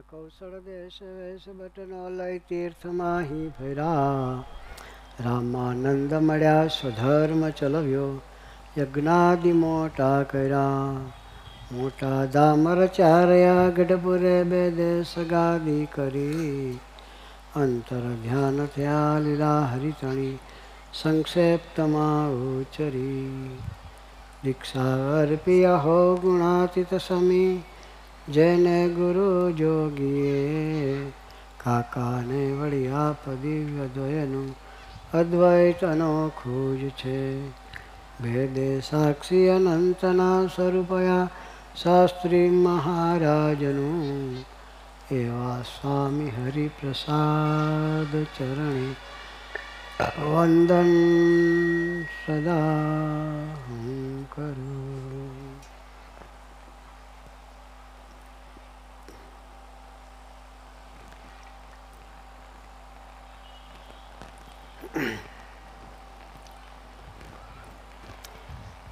કૌશળ દેશ વેશ બટનો લઈ તીર્થ માહી ભૈરા રામાનંદ મળ્યા સ્વધર્મ ચલવ્યો યજ્ઞાદિ મોટા કર્યા મોટા દામર ચાર્યા ગઢપુરે બે દેશ ગાદી કરી અંતર ધ્યાન થયા લીલા હરિતણી સંક્ષેપ્તમાં ઉચરી દીક્ષા અર્પિય હો ગુણાતીત સમી જૈને ગુરુ જોગીએ કાકાને વળી આપ દિવ્ય દ્વયનું અદ્વૈત અનોખું જ છે ભેદે સાક્ષી અનંતના સ્વરૂપયા શાસ્ત્રી મહારાજનું એવા સ્વામી હરિપ્રસાદ ચરણે વંદન સદા હું કરું.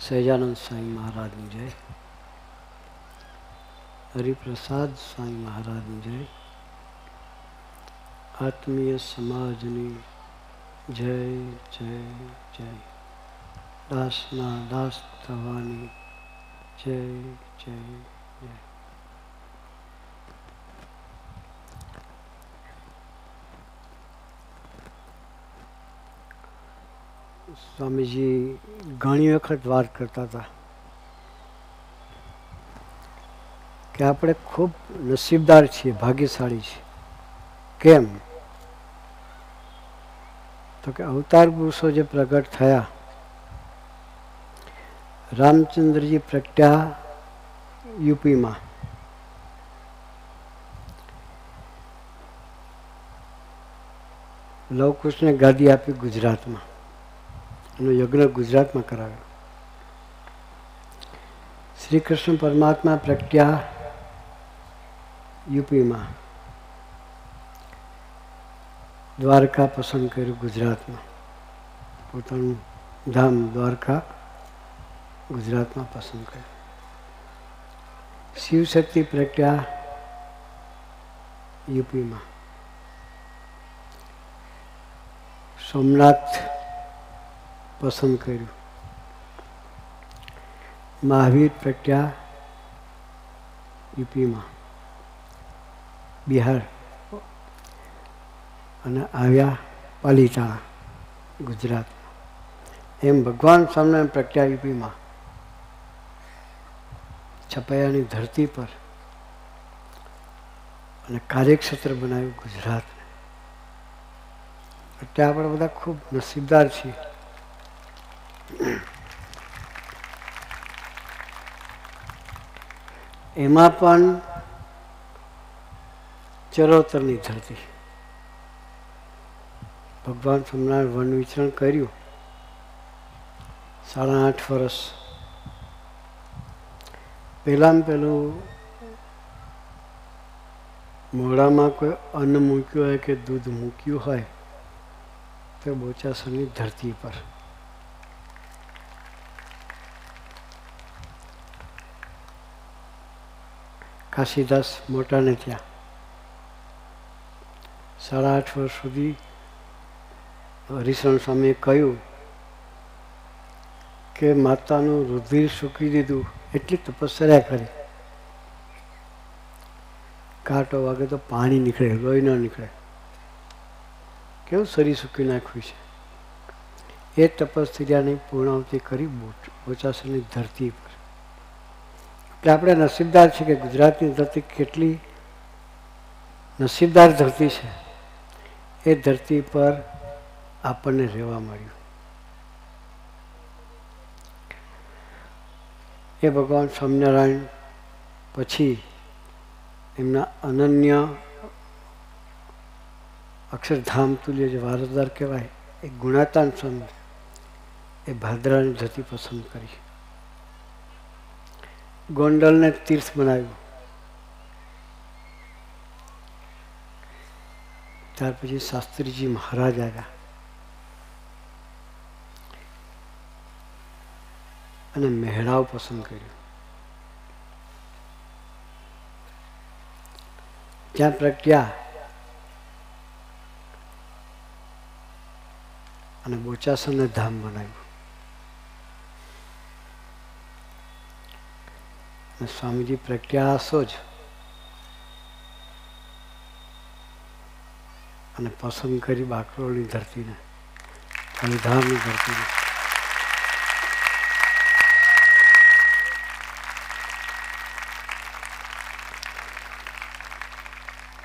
સહજાનંદ સ્વામી મહારાજની જય, હરિપ્રસાદ સ્વામી મહારાજની જય, આત્મીય સમાજની જય જય જય, દાસના દાસ થવાની જય જય જય. સ્વામીજી ઘણી વખત વાત કરતા હતા કે આપણે ખૂબ નસીબદાર છીએ, ભાગ્યશાળી છીએ. કેમ? તો કે અવતાર પુરુષો જે પ્રગટ થયા, રામચંદ્રજી પ્રગટ્યા યુપીમાં, લવકુશને ગાદી આપી ગુજરાતમાં, એનો યજ્ઞ ગુજરાતમાં કરાવ્યો. શ્રી કૃષ્ણ પરમાત્મા પ્રગટ્યા યુપીમાં, દ્વારકા પસંદ કર્યું ગુજરાતમાં, પોતાનું ધામ દ્વારકા ગુજરાતમાં પસંદ કર્યું. શિવશક્તિ પ્રગટ્યા યુપીમાં, સોમનાથ પસંદ કર્યું. મહાવીર પ્રગટ્યા યુપીમાં, બિહાર, અને આવ્યા પાલિતાણા ગુજરાતમાં. એમ ભગવાન સ્વામિનારાયણ પ્રગટ્યા યુપીમાં, છપૈયાની ધરતી પર, અને કાર્યક્ષેત્ર બનાવ્યું ગુજરાતને. એટલે આપણે બધા ખૂબ નસીબદાર છીએ. એમાં પણ ચરોતરની ધરતી. ભગવાન સ્વામિનારાયણ વન વિચરણ કર્યું 8.5 વર્ષ. પહેલાં પેલું મોઢામાં કોઈ અન્ન મૂક્યું હોય કે દૂધ મૂક્યું હોય તો બોચાસરની ધરતી પર. કાશીદાસ મોટાને ત્યાં 8.5 વર્ષ સુધી હરિશરણ સ્વામીએ કહ્યું કે માતાનું રુધિર સૂકી દીધું, એટલી તપસ્યા કરી. કાંટો વાગે તો પાણી નીકળે, લોહી ન નીકળે. કેવું શરીર સૂકી નાખ્યું છે. એ તપસ્યાની પૂર્ણાવતી કરી બોચાસરની ધરતી પર. એટલે આપણે નસીબદાર છીએ કે ગુજરાતની ધરતી કેટલી નસીબદાર ધરતી છે. એ ધરતી પર આપણને રહેવા મળ્યું. એ ભગવાન સ્વામિનારાયણ પછી એમના અનન્ય અક્ષરધામ તુલ્ય જે વારસદાર કહેવાય એ ગુણાતાન સ્વામી, એ ભાદરાની ધરતી પસંદ કરી. ગોંડલને તીર્થ બનાવ્યું. ત્યાર પછી શાસ્ત્રીજી મહારાજ આવ્યા અને મહેરાવ પસંદ કર્યું. ત્યાં પ્રજ્ઞા અને બોચાસનને ધામ બનાવ્યું. અને સ્વામીજી પ્રજ્ઞા આસો જ અને પસંદ કરી બાકરોલની ધરતીને, હરિધામની ધરતીને.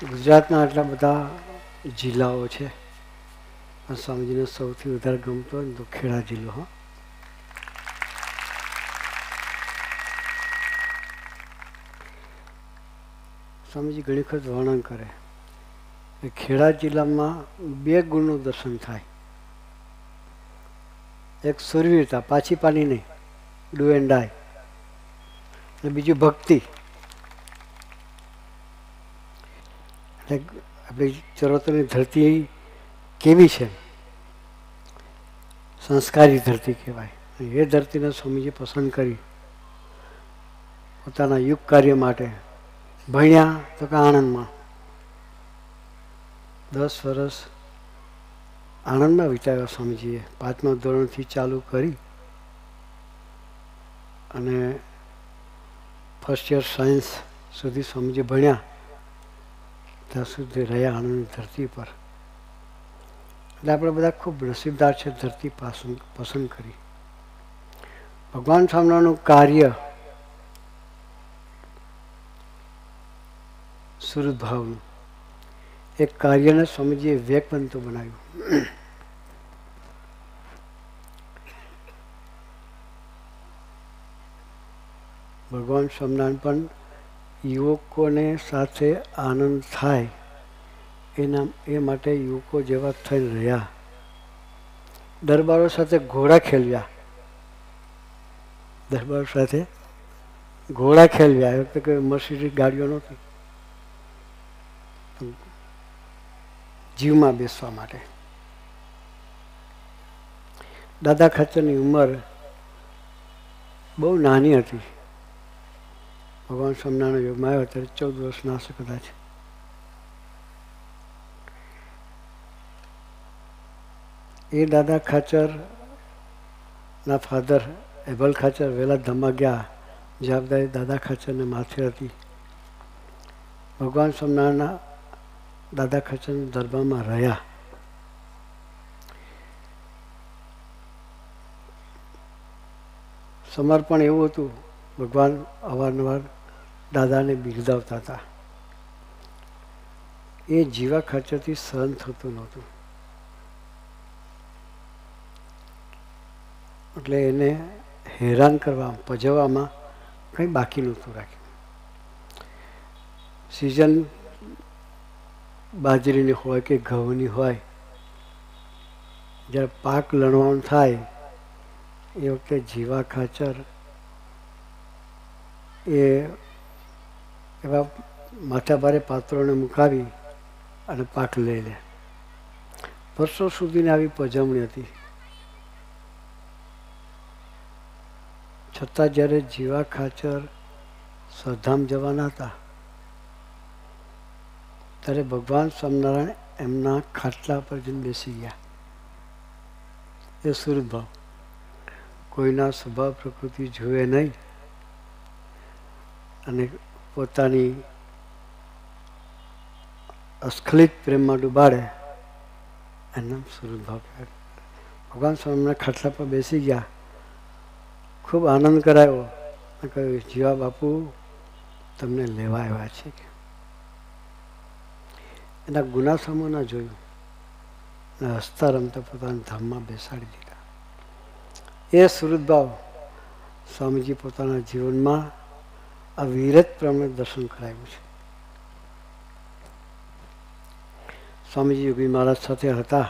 ગુજરાતના આટલા બધા જિલ્લાઓ છે, પણ સ્વામીજીને સૌથી વધારે ગમતો હોય ને તો ખેડા જિલ્લો. હા, સ્વામીજી ઘણી વખત વર્ણન કરે કે ખેડા જિલ્લામાં 2 ગુણનું દર્શન થાય. એક સુરવીરતા, પાછી પાની નહીં, ડુ એન્ડ ડાય, અને બીજું ભક્તિ. એટલે આપણી ચરોતરની ધરતી કેવી છે? સંસ્કારી ધરતી કહેવાય. એ ધરતીને સ્વામીજી પસંદ કરી પોતાના યુગ કાર્ય માટે. ભણ્યા તો કે આણંદમાં 10 વર્ષ આણંદમાં વિતાવ્યા સ્વામીજીએ. 5મા ધોરણથી ચાલુ કરી અને ફર્સ્ટ યર સાયન્સ સુધી સ્વામીજી ભણ્યા. ત્યાં સુધી રહ્યા આણંદની ધરતી પર. એટલે આપણે બધા ખૂબ નસીબદાર છે ધરતી પસંદ કરી. ભગવાન સ્વામિનારાયણનું કાર્ય સુરત ભાવનું, એક કાર્યને સ્વામીજીએ વિવેકવંતો બનાવ્યું. ભગવાન સ્વામિનારાયણ પણ યુવકોને સાથે આનંદ થાય એ માટે યુવકો જેવા થઈને રહ્યા. દરબારો સાથે ઘોડા ખેલવ્યા. દરબારો સાથે ઘોડા ખેલવ્યા. એ વખતે કોઈ મર્સિડીઝ ગાડીઓ નહોતી, જીવમાં બેસવા માટે. દાદા ખાચરની ઉંમર બહુ નાની હતી. ભગવાન સ્વામિનારાયણ યોગમાં આવ્યો ત્યારે 14 વર્ષના હશે કદાચ. એ દાદા ખાચરના ફાધર એબલ ખાચર વહેલા ધામમાં ગયા. જવાબદારી દાદા ખાચરને માથે હતી. ભગવાન સ્વામિનારાયણના દાદા ખાચરના દરબારમાં રહ્યા. સમર્પણ એવું હતું, ભગવાન અવારનવાર દાદાને બિરદાવતા હતા. એ જીવા ખાચરથી સહન થતું નહોતું. એટલે એને હેરાન કરવા, પજવવામાં કંઈ બાકી નહોતું રાખ્યું. સિઝન બાજરીની હોય કે ઘઉંની હોય, જ્યારે પાક લણવાનું થાય એ વખતે જીવા ખાચર એ એવા માથાભારે પાત્રોને મુકાવી અને પાક લઈ લે. વર્ષો સુધીની આવી પજવણી હતી. છતાં જ્યારે જીવા ખાચર સ્વધામ જવાના હતા ત્યારે ભગવાન સ્વામિનારાયણ એમના ખાટલા પર જઈને બેસી ગયા. એ સુરત ભાવ. કોઈના સ્વભાવ પ્રકૃતિ જુએ નહીં અને પોતાની અસ્ખલિત પ્રેમમાં ડૂબાડે, એનું સુરત ભાવ કહેવાય. ભગવાન સ્વામિનારાયણ ખાટલા પર બેસી ગયા. ખૂબ આનંદ કરાયો. કહ્યું, જીવા બાપુ તમને લેવા આવ્યા છે. એના ગુના સમૂહના જોયું અને હસતા રમતા પોતાના ધામમાં બેસાડી દીધા. એ સુરતભાવ સ્વામીજી પોતાના જીવનમાં આ વિરત પ્રમાણે દર્શન કરાવ્યું છે. સ્વામીજી યોગી મહારાજ સાથે હતા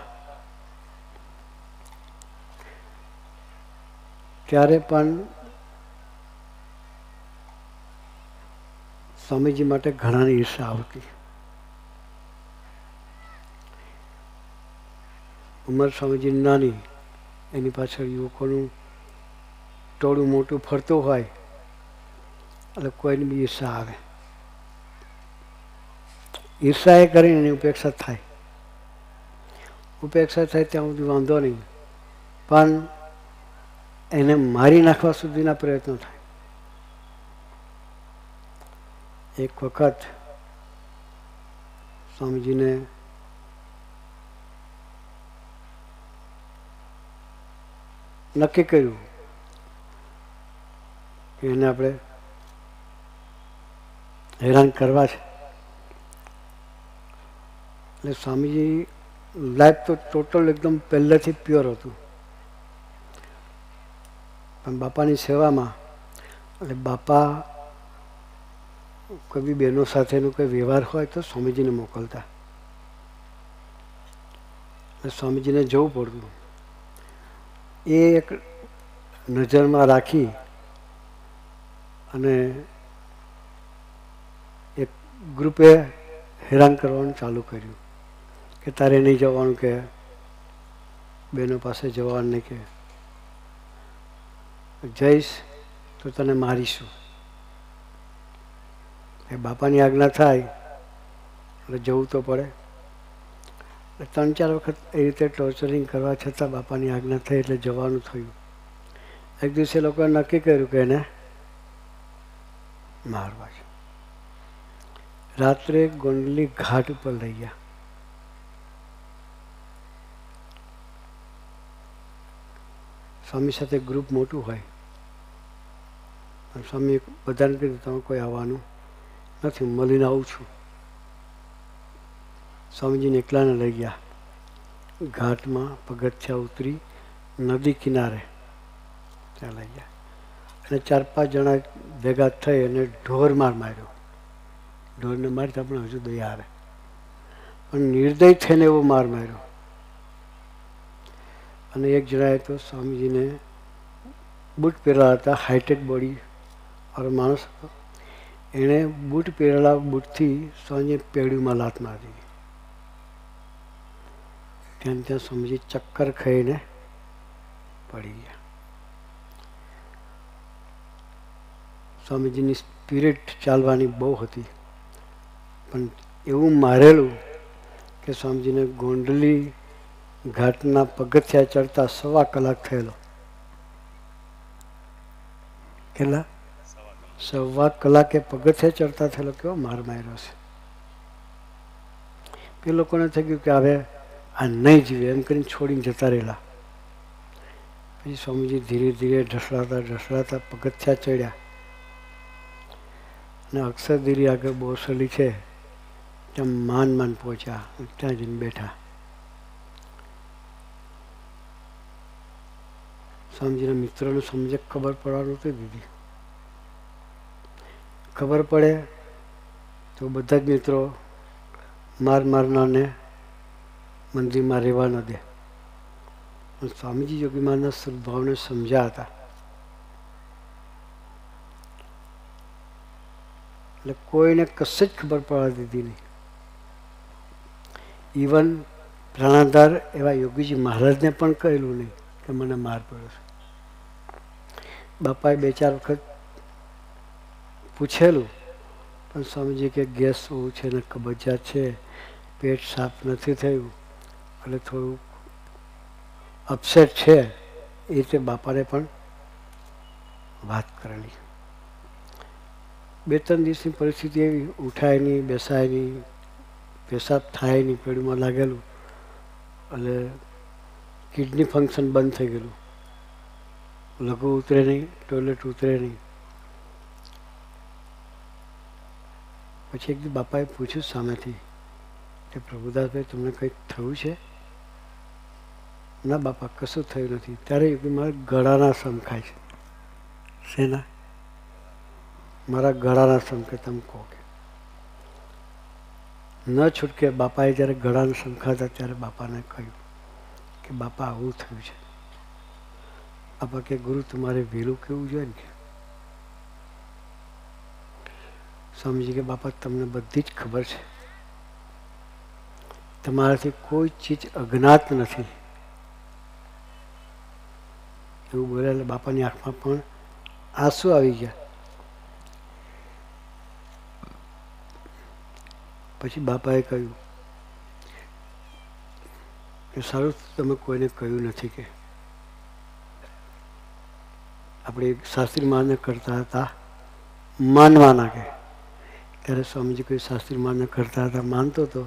ત્યારે પણ સ્વામીજી માટે ઘણાની ઈર્ષા આવતી. ઉંમર સ્વામીજી નાની, એની પાછળ યુવકોનું ટોળું મોટું ફરતું હોય એટલે કોઈની બી ઈર્ષા આવે. ઈર્ષાએ કરીને એની ઉપેક્ષા થાય. ઉપેક્ષા થાય ત્યાં સુધી વાંધો નહીં, પણ એને મારી નાખવા સુધીના પ્રયત્નો થાય. એક વખત સ્વામીજીને નક્કી કર્યું કે એને આપણે હેરાન કરવા છે. એટલે સ્વામીજી લાઈફ તો ટોટલ એકદમ પહેલેથી પ્યોર હતું, પણ બાપાની સેવામાં એટલે બાપા કોઈ બી બહેનો સાથેનો કોઈ વ્યવહાર હોય તો સ્વામીજીને મોકલતા. એટલે સ્વામીજીને જવું પડતું. એ એક નજરમાં રાખી અને એક ગ્રુપે હેરાન કરવાનું ચાલુ કર્યું કે તારે નહીં જવાનું, કે બહેનો પાસે જવાનું નહીં, કે જઈશ તો તને મારીશું. એ બાપાની આજ્ઞા થાય એટલે જવું તો પડે. 3-4 વખત એ રીતે ટોર્ચરિંગ કરવા છતાં બાપાની આજ્ઞા થઈ એટલે જવાનું થયું. એક દિવસે લોકોએ નક્કી કર્યું કે એને મારવા છે. રાત્રે ગોંડલી ઘાટ ઉપર લઈ ગયા. સ્વામી સાથે ગ્રુપ મોટું હોય, સ્વામી બધાને કીધું તમે કોઈ આવવાનું નથી, મળીને આવું છું. સ્વામીજીને એકલાને લઈ ગયા. ઘાટમાં પગથિયા ઉતરી નદી કિનારે ત્યાં લઈ ગયા અને 4-5 જણા ભેગા થઈ અને ઢોર માર્યો. ઢોરને મારતા પણ હજુ દયા આવે, પણ નિર્દય થઈને એવો માર્યો. અને એક જણાએ તો સ્વામીજીને બૂટ પહેરેલા હતા, હાઈટેક બોડી વાળો માણસ હતો. એણે બૂટ પહેરેલા બૂટથી સ્વામીજી પેડીમાં લાત મારી. ત્યાં સ્વામીજી ચક્કર ખાઈને પડી ગયા. સ્વામીજીની સ્પિરિટ ચાલવાની બહુ હતી, પણ એવું મારેલું કે સ્વામીજીને ગોંડલી ઘાટના પગથિયા ચડતા 1.25 કલાક થયેલો. કેટલા? 1.25 કલાકે પગથિયા ચડતા થયેલો. કેવો માર માર્યો છે. એ લોકોને થઈ ગયું કે હવે આ નહીં જીવે એમ કરીને છોડીને જતા રહેલા. પછી સ્વામીજી ધીરે ધીરે ઢસડાતા પગથિયા ચડ્યા અને અક્ષરધીરી આગળ બોસલી છે ત્યાં માન પહોંચ્યા. ત્યાં જઈને બેઠા. સ્વામીજીના મિત્રોને સમજે ખબર પડવા નહોતી દીધી. ખબર પડે તો બધા જ મિત્રો મારનારને મંદિરમાં રહેવા ન દે. સ્વામીજી યોગીમાનના સદભાવને સમજ્યા હતા. એટલે કોઈને કશે જ ખબર પડવા દીધી નહીં. ઇવન પ્રાણાધાર એવા યોગીજી મહારાજને પણ કહેલું નહીં કે મને માર પડ્યો છે. બાપાએ 2-4 વખત પૂછેલું, પણ સ્વામીજી કે ગેસ ઓછું છે ને કબજિયાત છે, પેટ સાફ નથી થયું એટલે થોડું અપસેટ છે. એ રીતે બાપાને પણ વાત કરેલી. 2-3 દિવસની પરિસ્થિતિ એવી, ઉઠાય નહીં, બેસાય નહીં, પેશાબ થાય નહીં, પેડમાં લાગેલું એટલે કિડની ફંક્શન બંધ થઈ ગયેલું. લઘુ ઉતરે નહીં, ટોયલેટ ઉતરે નહીં. પછી એક દિવસ બાપાએ પૂછ્યું સામેથી કે પ્રભુદાસભાઈ તમને કંઈક થયું છે? ના બાપા કશું થયું નથી. ત્યારે મારા ગળાના સમખાય છે. શેના? મારા ગળાના સમકે. તમે કહો કે ન છૂટકે. બાપાએ જ્યારે ગળાને સમખાતા ત્યારે બાપાને કહ્યું કે બાપા આવું થયું છે. બાપા કે ગુરુ તમારે વહેલું કેવું જોઈએ ને. સ્વામીજી કે બાપા તમને બધી જ ખબર છે, તમારાથી કોઈ ચીજ અજ્ઞાત નથી. એવું બોલ્યા એટલે બાપાની આંખમાં પણ આંસુ આવી ગયા. પછી બાપાએ કહ્યું કે સારું તમે કોઈને કહ્યું નથી કે આપણે શાસ્ત્રી માને કરતા હતા માનવાના કે. ત્યારે સ્વામીજી કોઈ શાસ્ત્રી માને કરતા હતા માનતો હતો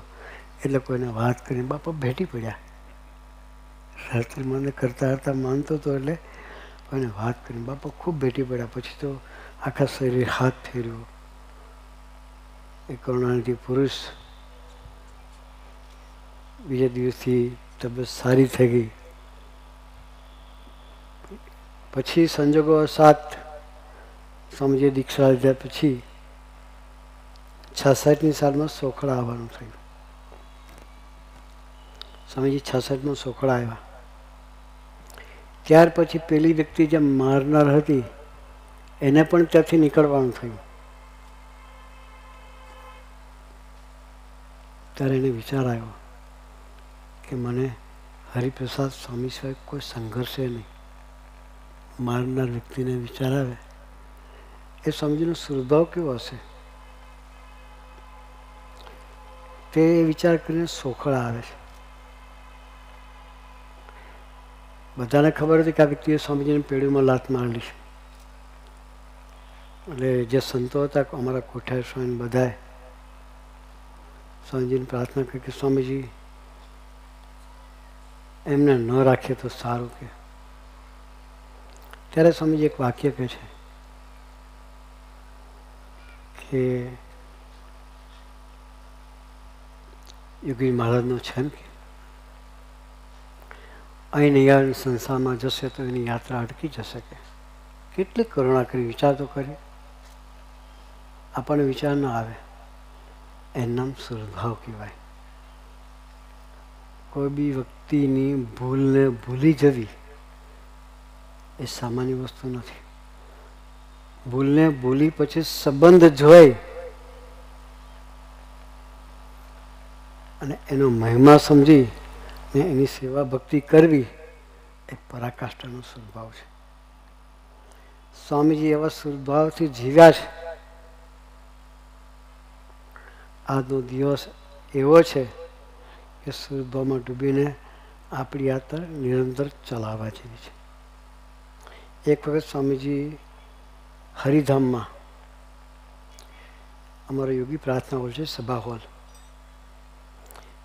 એટલે કોઈને વાત કરીને બાપા ભેટી પડ્યા. શાસ્ત્રી માને કરતા હતા માનતો હતો એટલે કોઈને વાત કરીને બાપા ખૂબ ભેટી પડ્યા. પછી તો આખા શરીરે હાથ ફેર્યો. એ કરુણાનિધિ પુરુષ બીજા દિવસથી તબિયત સારી થઈ ગઈ. પછી સંજોગો સાથ સ્વામીજીએ દીક્ષા લીધા પછી 66ની સાલમાં સોખડા આવવાનું થયું. સ્વામીજી 66માં સોખડા આવ્યા. ત્યાર પછી પેલી વ્યક્તિ જે મારનાર હતી એને પણ ત્યાંથી નીકળવાનું થયું. ત્યારે એને વિચાર આવ્યો કે મને હરિપ્રસાદ સ્વામી સિવાય કોઈ સંઘર્ષે નહીં. મારનાર વ્યક્તિને વિચાર આવે એ સ્વામીજીનો સ્વભાવ કેવો હશે તે વિચાર કરીને સોખડા આવે છે. બધાને ખબર હતી કે આ વ્યક્તિએ સ્વામીજીને પેઢીમાં લાત મારેલી છે. એટલે જે સંતો હતા અમારા કોઠાર સ્વામી બધાએ સ્વામીજીને પ્રાર્થના કરી કે સ્વામીજી એમને ન રાખીએ તો સારું કે. ત્યારે સ્વામીજી એક વાક્ય કહે છે કે યોગી મહારાજનો છે ને કે અહીં નહીં આવે સંસારમાં જશે તો એની યાત્રા અટકી જશે કે. કેટલી કરુણા કરી, વિચાર તો કરી. આપણને વિચાર ના આવે એનું નામ સુરભાવ કહેવાય. કોઈ બી વ્યક્તિની ભૂલને ભૂલી જવી એ સામાન્ય વસ્તુ નથી. ભૂલને ભૂલી પછી સંબંધ જોઈ અને એનો મહિમા સમજી ને એની સેવા ભક્તિ કરવી એ પરાકાષ્ઠાનો સ્વભાવ છે. સ્વામીજી એવા સ્વભાવથી જીવ્યા છે. આજનો દિવસ એવો છે કે સ્વભાવમાં ડૂબીને આપણી યાત્રા નિરંતર ચલાવવા જેવી છે. એક વખત સ્વામીજી હરિધામમાં અમારો યોગી પ્રાર્થના હોલ છે સભા હોલ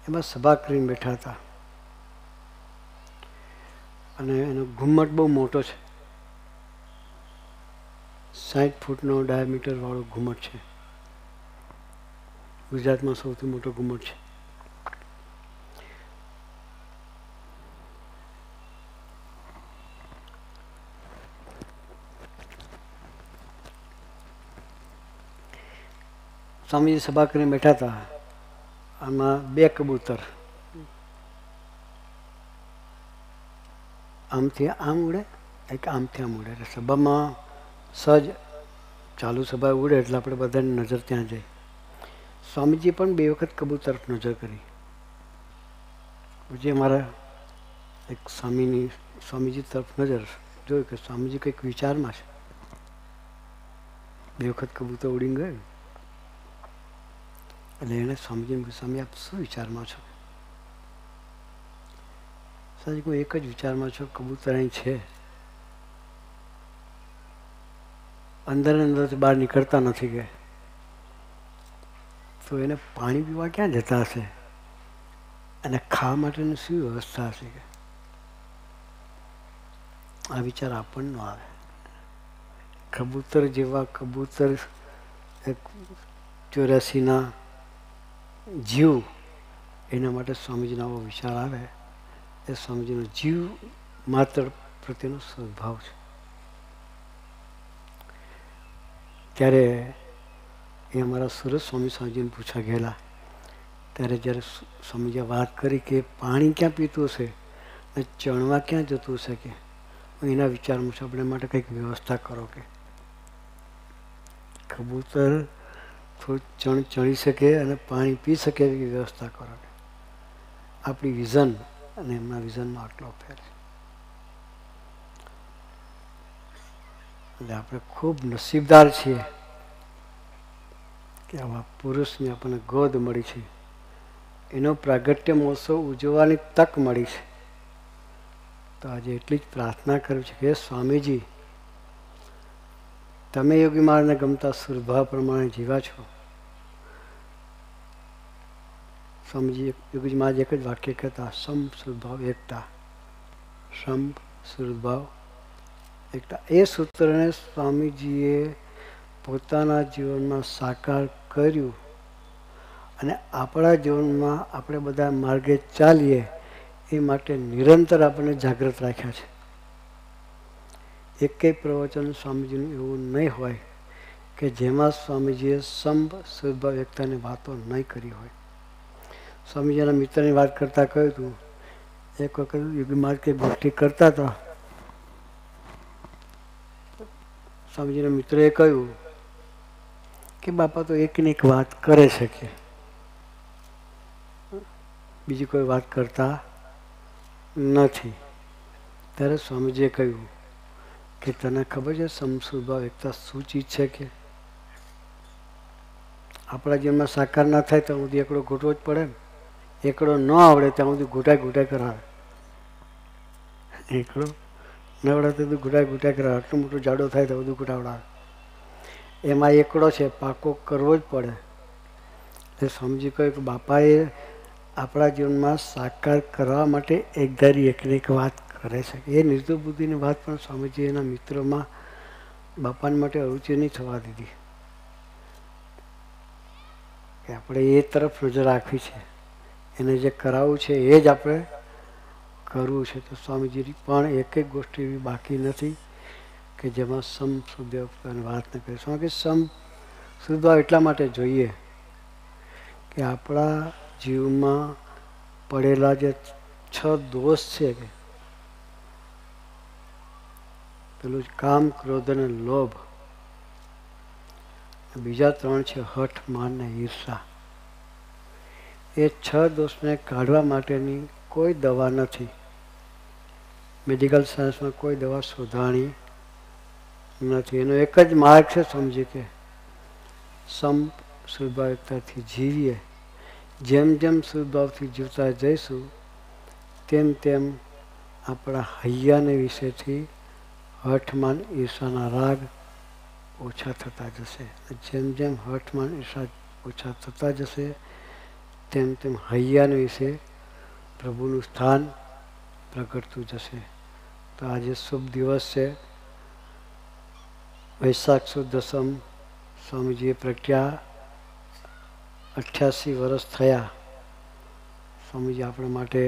એમાં સભા કરીને બેઠા હતા અને એનો ઘુમ્મટ બહુ મોટો છે. 60 ફૂટનો ડાયામીટર વાળો ઘુમ્મટ છે. ગુજરાતમાં સૌથી મોટો ઘુમ્મટ છે. સ્વામીજી સભા કરીને બેઠા હતા. આમાં 2 કબૂતર આમથી આમ ઉડે, એક આમથી આમ ઉડે. એટલે સભામાં સહજ ચાલુ સભા ઉડે એટલે આપણે બધાની નજર ત્યાં જાય. સ્વામીજી પણ 2 વખત કબૂતર તરફ નજર કરી. પછી અમારા એક સ્વામીજી તરફ નજર જોયું કે સ્વામીજી કંઈક વિચારમાં છે. 2 વખત કબૂતર ઉડીને ગયું એટલે એને સ્વામીજીને કહ્યું સ્વામી આપ શું વિચારમાં છો? સ્વામી હું એક જ વિચારમાં છું, કબૂતર અહીં છે, અંદર અંદરથી બહાર નીકળતા નથી કે તો એને પાણી પીવા ક્યાં જતા હશે અને ખાવા માટેની શું વ્યવસ્થા હશે કે આ વિચાર આપણને આવે. કબૂતર જેવા કબૂતર 84ના જીવ એના માટે સ્વામીજીનો આવો વિચાર આવે એ સ્વામીજીનો જીવ માત્ર પ્રત્યેનો સ્વભાવ છે. ત્યારે એ અમારા સુરત સ્વામીજીને પૂછવા ગયેલા ત્યારે જ્યારે સ્વામીજીએ વાત કરી કે પાણી ક્યાં પીતું હશે અને ચણવા ક્યાં જતું હશે કે એના વિચારમાં છે આપણે માટે કંઈક વ્યવસ્થા કરો કે કબૂતર થોડું ચણી શકે અને પાણી પી શકે એવી વ્યવસ્થા કરો કે આપણી વિઝન અને એમના વિઝનમાં આટલો ફેર છે. એટલે આપણે ખૂબ નસીબદાર છીએ કે આવા પુરુષની આપણને ગોદ મળી છે, એનો પ્રાગટ્ય મહોત્સવ ઉજવવાની તક મળી છે. તો આજે એટલી જ પ્રાર્થના કરવી છે કે સ્વામીજી, તમે યોગી મારને ગમતા સુરભાવ પ્રમાણે જીવા છો. સ્વામીજી યોગીજી મહારાજ એક જ વાક્ય કહેતા, સમ સુરભાવ એકતા, સમ સુરભાવ એકતા. એ સૂત્રને સ્વામીજીએ પોતાના જીવનમાં સાકાર કર્યું અને આપણા જીવનમાં આપણે બધા માર્ગે ચાલીએ એ માટે નિરંતર આપણને જાગૃત રાખ્યા છે. એકેય પ્રવચન સ્વામીજીનું એવું નહીં હોય કે જેમાં સ્વામીજીએ સંપ સુરભાવ એકતાની વાતો નહીં કરી હોય. સ્વામીજીના મિત્રની વાત કરતાં કહ્યું હતું, એક વખત યોગી મહારાજ કે ગોષ્ઠી કરતા હતા. સ્વામીજીના મિત્રએ કહ્યું કે બાપા તો એકની એક વાત કરે છે, કે બીજી કોઈ વાત કરતા નથી. ત્યારે સ્વામીજીએ કહ્યું કે તને ખબર છે સમસુભાવ એકતા શું ચીજ છે? કે આપણા જીવનમાં સાકાર ના થાય ત્યાં સુધી એકડો ઘૂંટવો જ પડે ને. એકડો ન આવડે ત્યાં સુધી ઘૂંટાય કરાવે. એકડો ન આવડે તો ઘૂંટાય કરાવે. આટલું મોટું જાડો થાય તો બધું ઘૂંટાવડાવે. એમાં એકડો છે, પાકો કરવો જ પડે. એટલે સ્વામીજી કહ્યું કે બાપાએ આપણા જીવનમાં સાકાર કરવા માટે એક ધારી એકને એક વાત કરે છે. એ નિર્દોષ બુદ્ધિની વાત પણ સ્વામીજી એના મિત્રોમાં બાપાને માટે અરુચિ નહીં થવા દીધી કે આપણે એ તરફ નજર રાખવી છે. એને જે કરાવવું છે એ જ આપણે કરવું છે. તો સ્વામીજી પણ એક એક ગોષ્ઠી એવી બાકી નથી કે જેમાં સમ શુદ્ધની વાત ન કરે. શું કે સમ શુદ્ધ એટલા માટે જોઈએ કે આપણા જીવમાં પડેલા જે 6 દોષ છે, કે પેલું કામ, ક્રોધ અને લોભ, બીજા 3 છે હઠ, માન ને ઈર્ષા. એ 6 દોષને કાઢવા માટેની કોઈ દવા નથી. મેડિકલ સાયન્સમાં કોઈ દવા શોધાણી નથી. એનો એક જ માર્ગ છે, સમજી કે સંપ શુદ્ધભાવતાથી જીવીએ. જેમ જેમ શુદ્ધભાવથી જીવતા જઈશું તેમ તેમ આપણા હૈયાને વિશેથી હઠમાન ઈર્ષાના રાગ ઓછા થતા જશે. જેમ જેમ હઠમાન ઈર્ષા ઓછા થતા જશે તેમ તેમ હૈયાને વિશે પ્રભુનું સ્થાન પ્રગટતું જશે. તો આજે શુભ દિવસ છે, વૈશાખ સુદ દસમ. સ્વામીજીએ પ્રજ્ઞા 88 વર્ષ થયા. સ્વામીજી આપણા માટે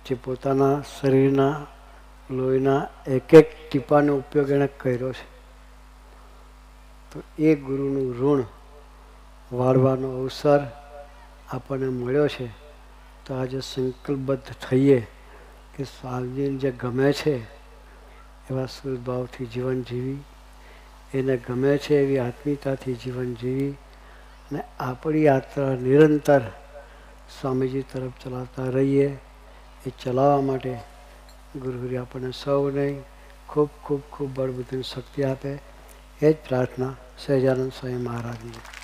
જે પોતાના શરીરના લોહીના એક એક ટીપાનો ઉપયોગ એણે કર્યો છે, તો એ ગુરુનું ઋણ વાળવાનો અવસર આપણને મળ્યો છે. તો આજે સંકલ્પબદ્ધ થઈએ કે સ્વામીજીને જે ગમે છે એવા શુદ્ધભાવથી જીવન જીવી, એને ગમે છે એવી આત્મીયતાથી જીવન જીવી અને આપણી યાત્રા નિરંતર સ્વામીજી તરફ ચલાવતા રહીએ. એ ચલાવવા માટે ગુરુહરિ આપણને સૌને ખૂબ ખૂબ ખૂબ બળબુદ્ધિની શક્તિ આપે. એ જ પ્રાર્થના સહજાનંદ સ્વામી મહારાજની.